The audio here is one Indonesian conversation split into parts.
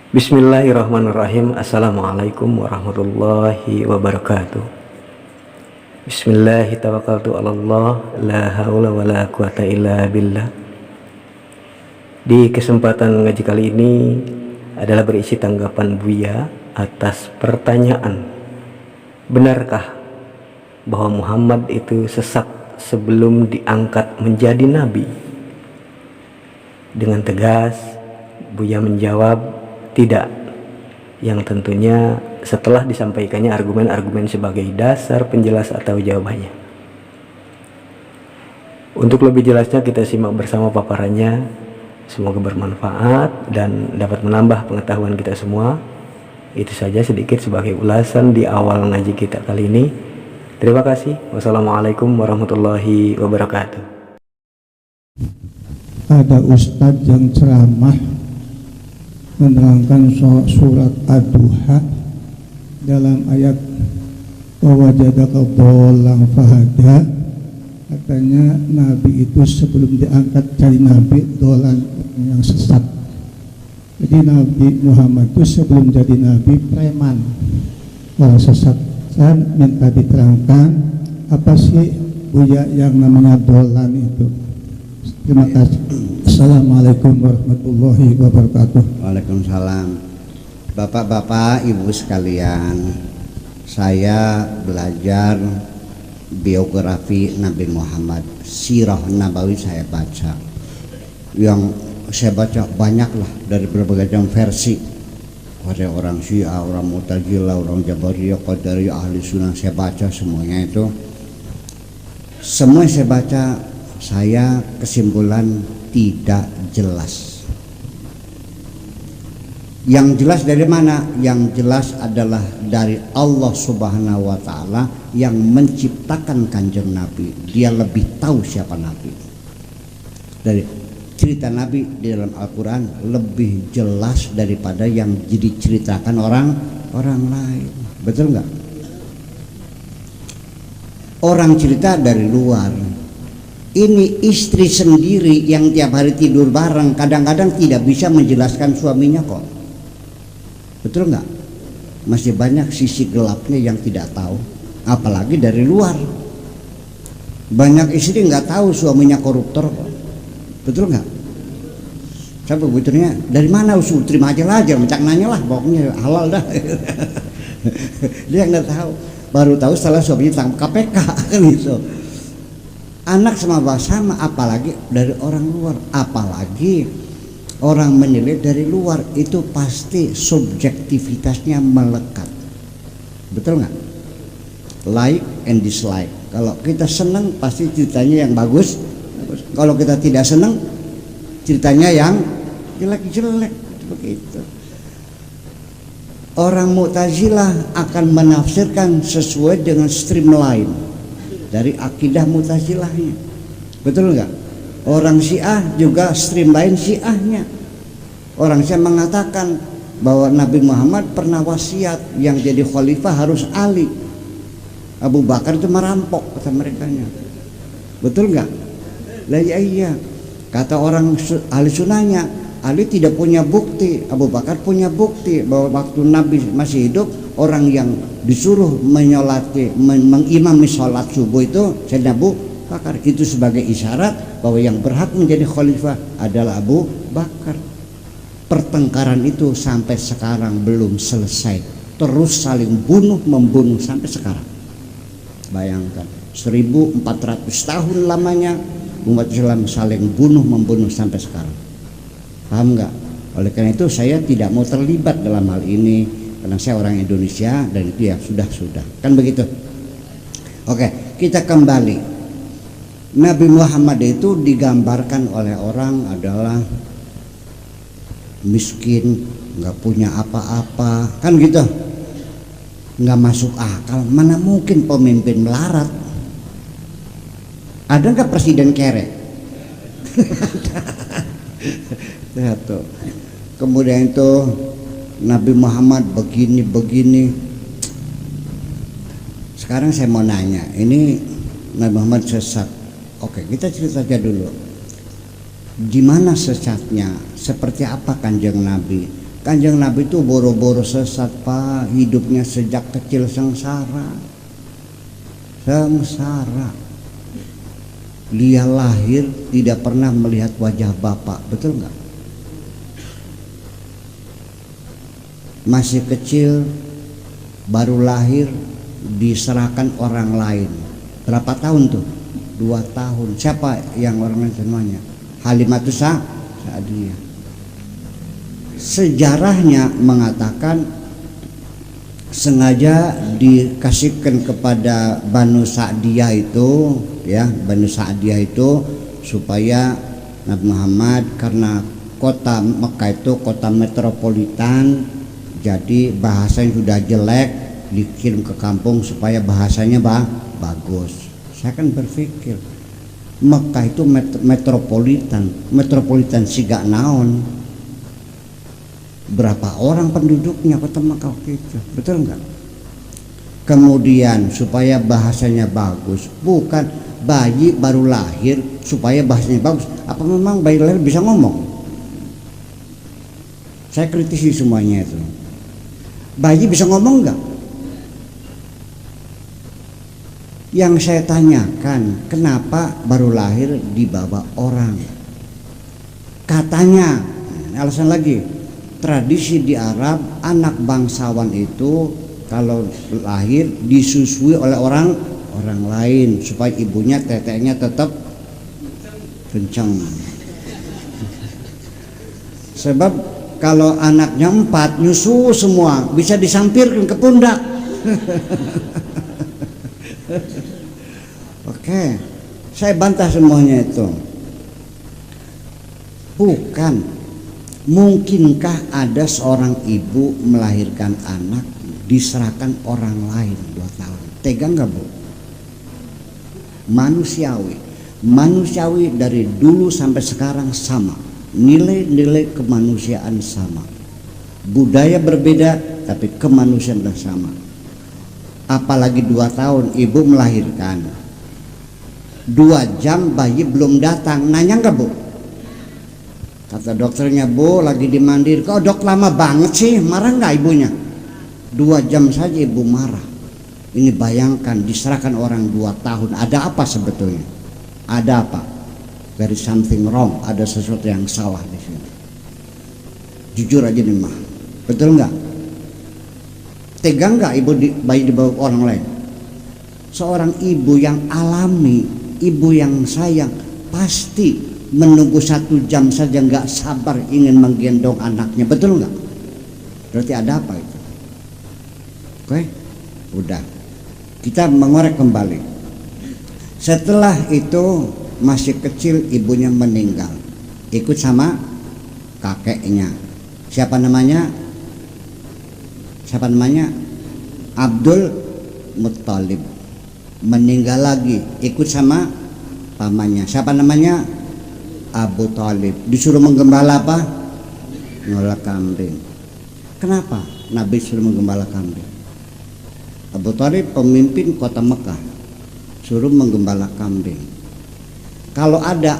Bismillahirrahmanirrahim. Assalamualaikum warahmatullahi wabarakatuh. Bismillahi tawakkaltu ala Allah, la haula wa la quwata illa billah. Di kesempatan ngaji kali ini adalah berisi tanggapan Buya atas pertanyaan, benarkah bahwa Muhammad itu sesat sebelum diangkat menjadi nabi? Dengan tegas Buya menjawab tidak, yang tentunya setelah disampaikannya argumen-argumen sebagai dasar penjelas atau jawabannya. Untuk lebih jelasnya kita simak bersama paparannya. Semoga bermanfaat dan dapat menambah pengetahuan kita semua. Itu saja sedikit sebagai ulasan di awal ngaji kita kali ini. Terima kasih. Wassalamualaikum warahmatullahi wabarakatuh. Ada ustadz yang ceramah menerangkan surat Ad-Duha dalam ayat wawajadaka dhallan fahada. Katanya nabi itu sebelum diangkat jadi nabi dhallan yang sesat. Jadi Nabi Muhammad itu sebelum jadi nabi preman, orang sesat. Saya minta diterangkan apa sih Buya yang namanya dhallan itu. Terima kasih. Assalamualaikum warahmatullahi wabarakatuh. Waalaikumsalam. Bapak-bapak, ibu sekalian, saya belajar biografi Nabi Muhammad, sirah nabawi saya baca. Yang saya baca banyaklah dari berbagai macam versi. Ada orang Syiah, orang Mu'tazilah, orang Jabariyah, Qadariyah, Ahli Sunnah, saya baca semuanya itu. Semua saya baca, saya kesimpulan tidak jelas. Yang jelas dari mana? Yang jelas adalah dari Allah Subhanahu wa Ta'ala yang menciptakan Kanjeng Nabi. Dia lebih tahu siapa Nabi. Dari cerita Nabi di dalam Al-Quran lebih jelas daripada yang diceritakan orang lain. Betul nggak? Orang cerita dari luar. Ini istri sendiri yang tiap hari tidur bareng, kadang-kadang tidak bisa menjelaskan suaminya kok. Betul nggak? Masih banyak sisi gelapnya yang tidak tahu, apalagi dari luar. Banyak istri nggak tahu suaminya koruptor kok. Betul nggak? Saya begitunya dari mana usul terima aja mencak nanya lah, pokoknya halal dah. Dia nggak tahu, baru tahu setelah suaminya tangkap KPK kan gitu. Anak sama sama, apalagi dari orang luar, apalagi orang menilai dari luar itu pasti subjektivitasnya melekat. Betul nggak? Like and dislike. Kalau kita senang pasti ceritanya yang bagus. Kalau kita tidak senang ceritanya yang jelek-jelek. Begitu. Orang Mu'tazilah akan menafsirkan sesuai dengan streamline dari akidah Mu'tazilahnya. Betul enggak? Orang Syiah juga streamline Syiahnya. Orang Syiah mengatakan bahwa Nabi Muhammad pernah wasiat yang jadi khalifah harus Ali. Abu Bakar itu merampok kata merekanya. Betul enggak? Lah iya. Kata orang ahli sunnahnya, Ali tidak punya bukti, Abu Bakar punya bukti bahwa waktu Nabi masih hidup orang yang disuruh menyolati, mengimami sholat subuh itu Sayyidina Abu Bakar. Itu sebagai isyarat bahwa yang berhak menjadi khalifah adalah Abu Bakar. Pertengkaran itu sampai sekarang belum selesai, terus saling bunuh membunuh sampai sekarang. Bayangkan 1400 tahun lamanya umat Islam saling bunuh membunuh sampai sekarang. Paham nggak? Oleh karena itu saya tidak mau terlibat dalam hal ini, karena saya orang Indonesia dan itu ya sudah kan begitu. Oke, kita kembali. Nabi Muhammad itu digambarkan oleh orang adalah miskin, nggak punya apa-apa, kan gitu. Nggak masuk akal. Mana mungkin pemimpin melarat? Ada nggak presiden kere? Tuh. Kemudian itu Nabi Muhammad begini. Sekarang saya mau nanya, ini Nabi Muhammad sesat. Oke, kita cerita aja dulu. Gimana sesatnya? Seperti apa Kanjeng Nabi? Kanjeng Nabi itu boro-boro sesat Pak, hidupnya sejak kecil sengsara. Dia lahir tidak pernah melihat wajah bapak, betul nggak? Masih kecil, baru lahir diserahkan orang lain. Berapa tahun tuh? 2 tahun. Siapa yang orang lain semuanya? Halimatus Sa'diyah. Sejarahnya mengatakan sengaja dikasihkan kepada Banu Sa'diyah itu, ya, Banu Sa'diyah itu supaya Nabi Muhammad, karena kota Mekah itu kota metropolitan, jadi bahasanya sudah jelek, dikirim ke kampung supaya bahasanya bagus. Saya kan berpikir Mekah itu metropolitan siga naon. Berapa orang penduduknya kota Mekah itu, betul enggak? Kemudian supaya bahasanya bagus, bukan bayi baru lahir supaya bahasanya bagus. Apa memang bayi lahir bisa ngomong? Saya kritisi semuanya itu. Bayi bisa ngomong enggak? Yang saya tanyakan, kenapa baru lahir dibawa orang? Katanya, alasan lagi, tradisi di Arab, anak bangsawan itu kalau lahir disusui oleh orang lain supaya ibunya teteknya tetap kencang. Sebab kalau anaknya 4 nyusu semua bisa disampirkan ke pundak. Oke, saya bantah semuanya itu. Bukan. Mungkinkah ada seorang ibu melahirkan anak diserahkan orang lain 2 tahun? Tega nggak Bu? Manusiawi dari dulu sampai sekarang sama. Nilai-nilai kemanusiaan sama. Budaya berbeda tapi kemanusiaan adalah sama. Apalagi 2 tahun ibu melahirkan, 2 jam bayi belum datang, nanya nggak Bu? Kata dokternya, Bu lagi dimandir. Kok dok lama banget sih? Marah nggak ibunya? 2 jam saja ibu marah. Ini bayangkan diserahkan orang 2 tahun. Ada apa sebetulnya? Ada apa? There is something wrong. Ada sesuatu yang salah di sini. Jujur aja nih mah, betul nggak? Tega nggak bayi dibawa orang lain? Seorang ibu yang alami, ibu yang sayang, pasti menunggu 1 jam saja nggak sabar ingin menggendong anaknya, betul nggak? Berarti ada apa itu? Oke, udah kita mengorek kembali. Setelah itu masih kecil ibunya meninggal, ikut sama kakeknya. Siapa namanya? Abdul Muttalib. Meninggal lagi, ikut sama pamannya. Siapa namanya? Abu Talib. Disuruh menggembala apa? Menggembala kambing. Kenapa Nabi suruh menggembala kambing? Abu Talib pemimpin kota Mekah, suruh menggembala kambing. Kalau ada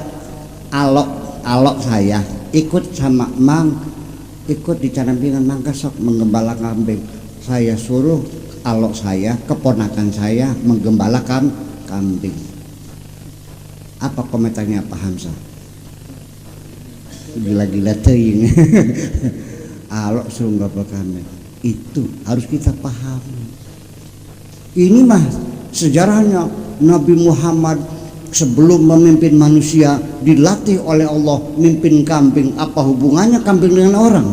alok saya ikut sama mang, ikut di canampingan mangka sok menggembala kambing. Saya suruh alok saya, keponakan saya menggembala kambing. Apa komentarnya Pak Hamzah? Gila-gila teuing. Alok suruh menggembala kambing. Itu harus kita pahami. Ini mah sejarahnya Nabi Muhammad sebelum memimpin manusia dilatih oleh Allah mimpin kambing. Apa hubungannya kambing dengan orang?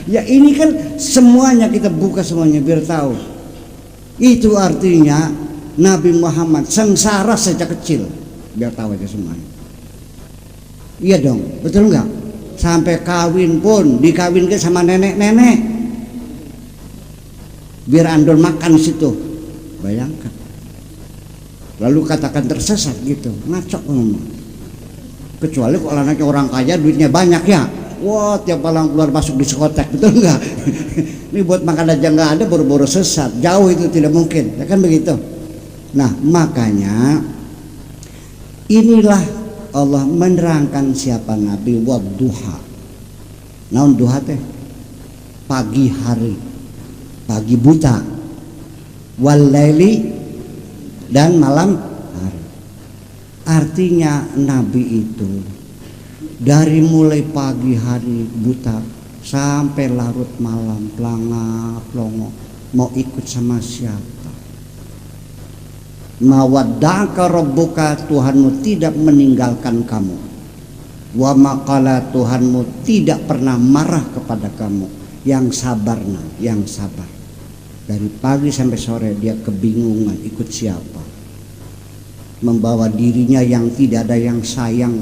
Ya ini kan semuanya kita buka semuanya biar tahu. Itu artinya Nabi Muhammad sengsara sejak kecil, biar tahu aja semuanya. Iya dong, betul nggak? Sampai kawin pun dikawinkan sama nenek-nenek, biar andon makan di situ. Bayangkan. Lalu katakan tersesat gitu, ngaco ngomong. Kecuali kalau anaknya orang kaya duitnya banyak ya, wah tiap malam keluar masuk diskotek, betul nggak? Ini buat makan aja nggak ada, boro-boro sesat, jauh itu tidak mungkin, ya kan begitu. Nah makanya inilah Allah menerangkan siapa Nabi wadduha. Naon duha teh? Pagi hari, pagi buta, walaili dan malam hari. Artinya Nabi itu dari mulai pagi hari buta sampai larut malam pelangap pelongo mau ikut sama siapa? Mawadda'aka rabbuka, Tuhanmu tidak meninggalkan kamu. Wa maqala, Tuhanmu tidak pernah marah kepada kamu. Yang sabar, nah, yang sabar. Dari pagi sampai sore dia kebingungan ikut siapa. Membawa dirinya yang tidak ada yang sayang.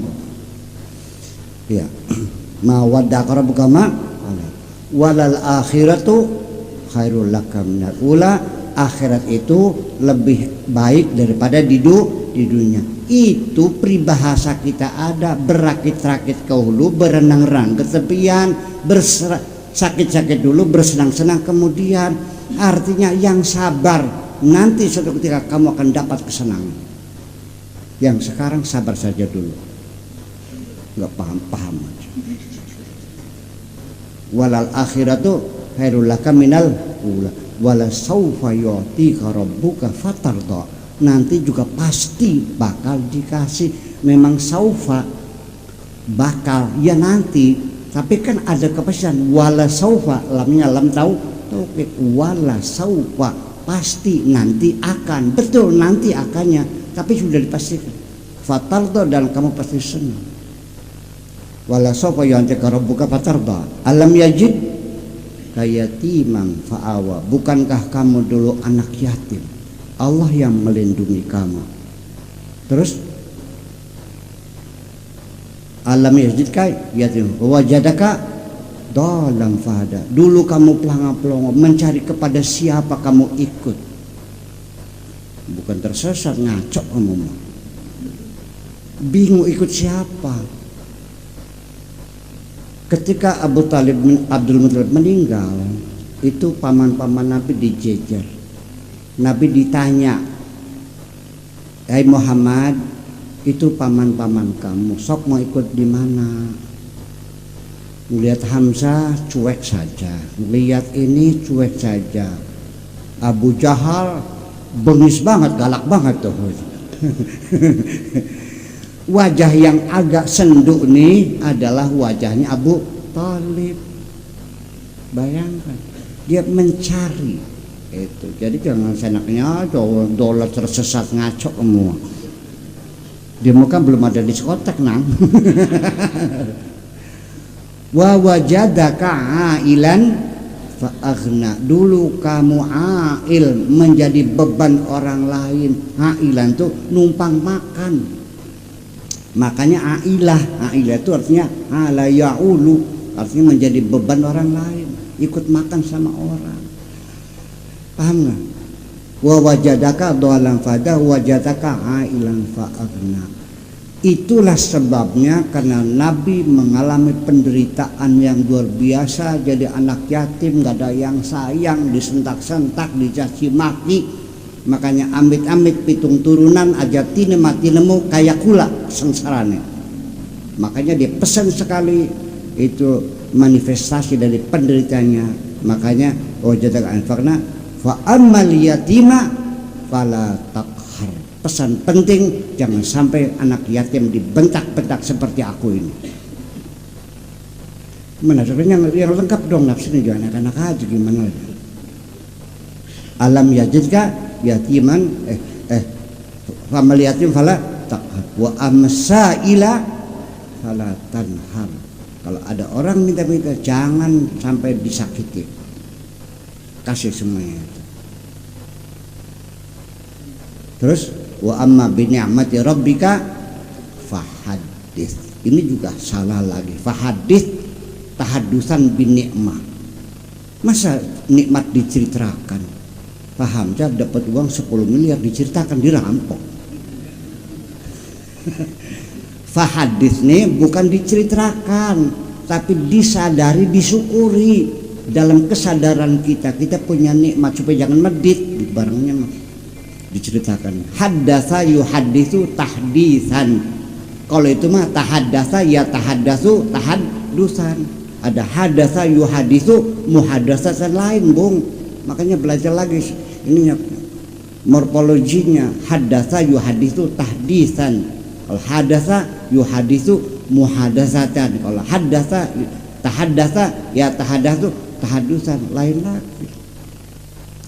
Ya. Mawadda'aka rabbuka walal akhiratu khairul laka minal ula. Akhirat itu lebih baik daripada di dunia. Itu peribahasa kita ada, berakit-rakit ke hulu, berenang-renang ke tepian, sakit-sakit dulu, bersenang-senang kemudian. Artinya yang sabar, nanti suatu ketika kamu akan dapat kesenangan. Yang sekarang sabar saja dulu, nggak paham aja. Walal akhiratu khairul laka minal ula wala saufa yu'tika rabbuka fatarda. Nanti juga pasti bakal dikasih. Memang saufa bakal ya nanti, tapi kan ada kepastian. Wala saufa, lamnya lam tahu wala saufa, pasti nanti akan, betul nanti akannya, tapi sudah dipastikan. Fatarda, dan kamu pasti senang. Wala saufa yu'tika rabbuka fatarda. Alam yajid kayatiman fa'awa, bukankah kamu dulu anak yatim, Allah yang melindungi kamu. Terus alam yajidka yatim wajadaka dalam fahada, dulu kamu pelangap-pelongo mencari kepada siapa kamu ikut, bukan tersesat, ngaco kamu, bingung ikut siapa. Ketika Abdul Muttalib meninggal, itu paman-paman Nabi dijejer. Nabi ditanya, "Hai Muhammad, itu paman-paman kamu, sok mau ikut di mana?" Melihat Hamzah cuek saja, melihat ini cuek saja. Abu Jahal bengis banget, galak banget tuh. Wajah yang agak senduk nih adalah wajahnya Abu Thalib. Bayangkan, dia mencari itu. Jadi jangan senaknya dolar tersesat ngaco semua. Dia kan belum ada diskotek nang. Wa wajadaka ailan fa aghna, dulu kamu ail, menjadi beban orang lain. Ailan tuh numpang makan. Makanya ailah itu artinya ala ya'ulu, artinya menjadi beban orang lain, ikut makan sama orang. Paham nggak? Wa wajadaka dhalan fada wajadaka ailan fa'aghna. Itulah sebabnya karena Nabi mengalami penderitaan yang luar biasa, jadi anak yatim, nggak ada yang sayang, disentak-sentak, dicaci maki. Makanya amit-amit pitung turunan aja tine mati nemu kayak kula sengsarane. Makanya dia pesan sekali, itu manifestasi dari penderitaannya. Makanya wajadaka anfaqna fa ammal yatima fala taqhar. Pesan penting, jangan sampai anak yatim dibentak-bentak seperti aku ini. Mana sebenarnya yang lengkap dong, nafsunya jangan anak-anak aja gimana. Alam yajidka yatiman famal yatim fala taqhar wa amsaila fala tanhar. Kalau ada orang minta-minta jangan sampai disakiti, kasih semuanya. Terus wa amma bi ni'mati rabbika fahadits. Ini juga salah lagi. Fahadits tahaddusan bin ni'mah. Masa nikmat diceritakan? Paham, saya dapat uang 10 miliar diceritakan, dirampok. Fahadits nih bukan diceritakan, tapi disadari, disyukuri. Dalam kesadaran kita punya nikmat, supaya jangan medit barangnya mah. Diceritakan. Haddatsa yuhadditsu tahditsan. Kalau itu mah tahaddatsa ya tahaddatsu tahaddusan. Ada hadatsa yuhaditsu, muhadatsatan lain, Bung. Makanya belajar lagi ininya morfologinya. Hadatsa yuhaditsu tahdisan. Kalau hadatsa yuhaditsu muhadatsatan. Kalau hadatsa tahaddatsa ya tahaddatsu tahadusan, lain lagi.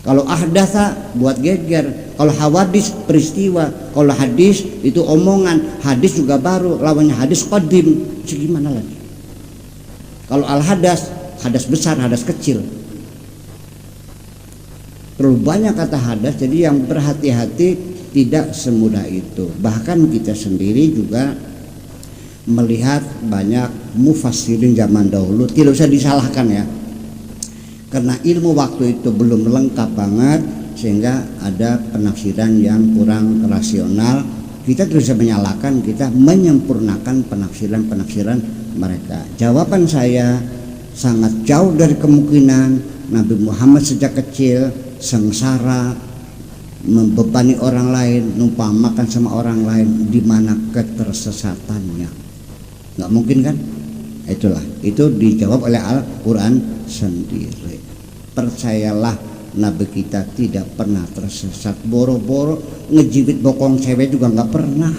Kalau ahdatsa buat geger, kalau hawadis peristiwa, kalau hadis itu omongan, hadis juga baru, lawannya hadis qadim. Gimana lagi? Kalau al-hadas, hadas besar, hadas kecil. Terlalu banyak kata hadas, jadi yang berhati-hati tidak semudah itu. Bahkan kita sendiri juga melihat banyak mufassirin zaman dahulu, tidak usah disalahkan ya. Karena ilmu waktu itu belum lengkap banget, sehingga ada penafsiran yang kurang rasional. Kita tidak bisa menyalahkan, kita menyempurnakan penafsiran-penafsiran mereka. Jawaban saya sangat jauh dari kemungkinan Nabi Muhammad sejak kecil sengsara, membebani orang lain, numpang makan sama orang lain. Di mana ketersesatannya? Nggak mungkin kan? Itulah, itu dijawab oleh Al-Quran sendiri. Percayalah, Nabi kita tidak pernah tersesat. Boro-boro ngejibit bokong cewek juga nggak pernah.